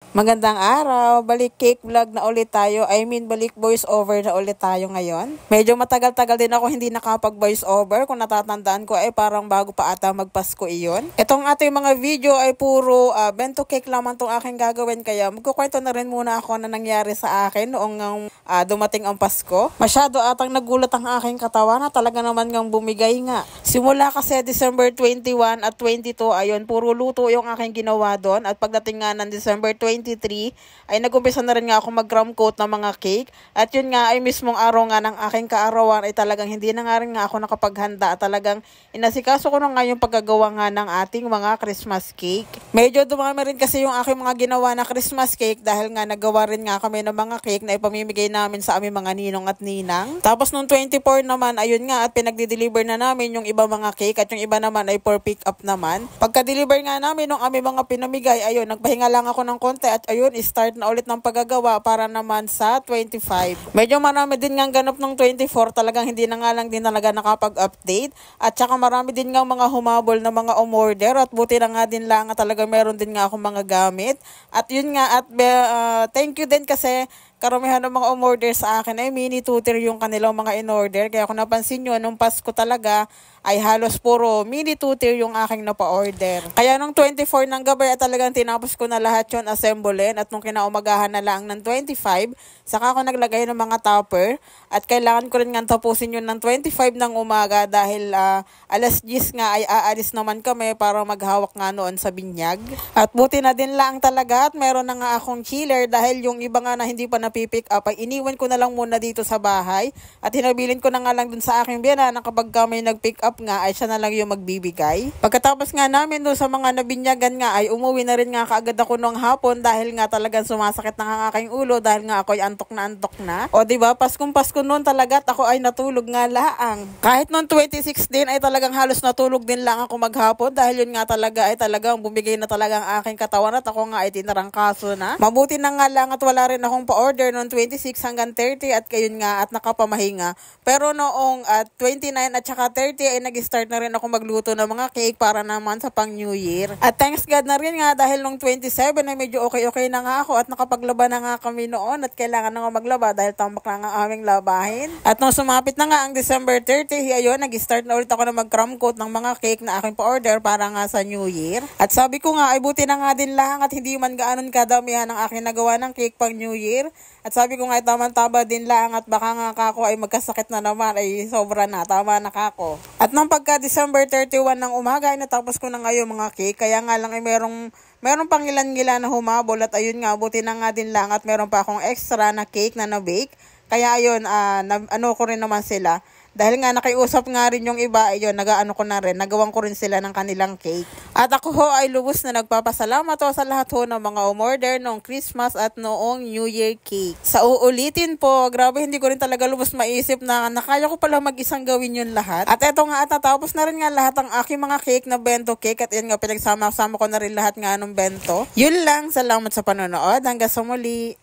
Magandang araw, balik cake vlog na ulit tayo. Balik voice over na ulit tayo ngayon. Medyo matagal-tagal din ako hindi nakapag voice over. Kung natatandaan ko ay parang bago pa ata magpasko iyon. Itong ating mga video ay puro bento cake lamang itong aking gagawin. Kaya magkukwento na rin muna ako na nangyari sa akin noong dumating ang Pasko. Masyado atang nagulat ang aking katawan na talaga naman ngang bumigay nga. Simula kasi December 21 at 22, ayun, puro luto yung aking ginawa doon. At pagdating nga ng December 23, ay nag-umpisa na rin nga ako mag-crumb coat ng mga cake. At yun nga ay mismong araw nga ng aking kaarawan ay talagang hindi na nga rin nga ako nakapaghanda. Talagang inasikaso ko na nga yung paggagawa nga ng ating mga Christmas cake. Medyo dumami rin kasi yung aking mga ginawa na Christmas cake dahil nga nagawa rin nga kami ng mga cake na ipamimigay namin sa aming mga ninong at ninang. Tapos nung 24 naman, ayun nga, at pinagdi-deliver na namin yung iba mga cake at yung iba naman ay for pick up naman. Pagka-deliver nga namin nung aming mga pinamigay, ayun, nagpahinga lang ako ng konti at ayun, start na ulit ng paggagawa para naman sa 25. Medyo marami din nga ganap ng 24, talagang hindi na nga lang din talaga nakapag-update. At saka marami din nga mga humabol na mga umorder at buti na nga din lang talaga meron din nga akong mga gamit. At yun nga, at thank you din kasi karamihan ng mga umorder sa akin ay mini tutor yung kanilang mga in-order. Kaya kung napansin nyo, nung Pasko talaga ay halos puro mini tutor yung aking napa-order. Kaya nung 24 ng gabi ay talagang tinapos ko na lahat yun assemblein. At nung kinaumagahan na lang ng 25, saka ako naglagay ng mga topper. At kailangan ko rin nga tapusin yun ng 25 ng umaga dahil alas 10 nga ay aalis naman kami para maghawak nga noon sa binyag. At buti na din lang talaga at meron na nga akong chiller dahil yung iba nga na hindi pa napipick up ay iniwan ko na lang muna dito sa bahay. At hinabilin ko na nga lang dun sa aking biyana na kapag kami nag-pick up nga ay siya na lang yung magbibigay. Pagkatapos nga namin doon sa mga nabinyagan nga ay umuwi na rin nga kaagad ako noong hapon dahil nga talagang sumasakit na ang aking ulo dahil nga ako ay antok na. O diba, Paskong Pasko noon talaga at ako ay natulog nga laang. Kahit noong 26 din ay talagang halos natulog din lang ako maghapon dahil yun nga talaga ay talagang bumigay na talaga ang aking katawan at ako nga ay tinarangkaso na. Mabuti na nga lang at wala rin akong pa-order noong 26 hanggang 30 at kayun nga at nakapamahinga. Pero noong 29 at saka 30 ay nag-start na rin ako magluto ng mga cake para naman sa pang New Year. At thanks God na rin nga dahil nung 27 ay medyo okay na nga ako at nakapaglaba na nga kami noon at kailangan na nga maglaba dahil tambak na nga aming labahin. At nung sumapit na nga ang December 30, ayun, nag-start na ulit ako na mag-crumb coat ng mga cake na aking pa-order para nga sa New Year. At sabi ko nga ay buti na nga din lang at hindi man gaanon kadamihan ang aking nagawa ng cake pang New Year. At sabi ko nga ay tama-tama din lang at baka nga kako ay magkasakit na naman ay sobra na, tama na kako. At nung pagka December 31 ng umaga ay natapos ko na ngayon mga cake. Kaya nga lang ay merong pang ilan-ilan na humabol at ayun nga, buti na nga din lang at meron pa akong extra na cake na na-bake. Kaya ayun, ano ko rin naman sila. Dahil nga nakiusap nga rin yung iba, ayun, nagawan ko rin sila ng kanilang cake. At ako ho ay lubos na nagpapasalamat ho sa lahat ho ng mga umorder noong Christmas at noong New Year cake. Sa uulitin po, grabe hindi ko rin talaga lubos maisip na nakaya ko pala mag-isang gawin yun lahat. At eto nga at natapos na rin nga lahat ang aking mga cake na bento cake at yan nga pinagsama-sama ko na rin lahat nga ng bento. Yun lang, salamat sa panonood, hanggang sa muli.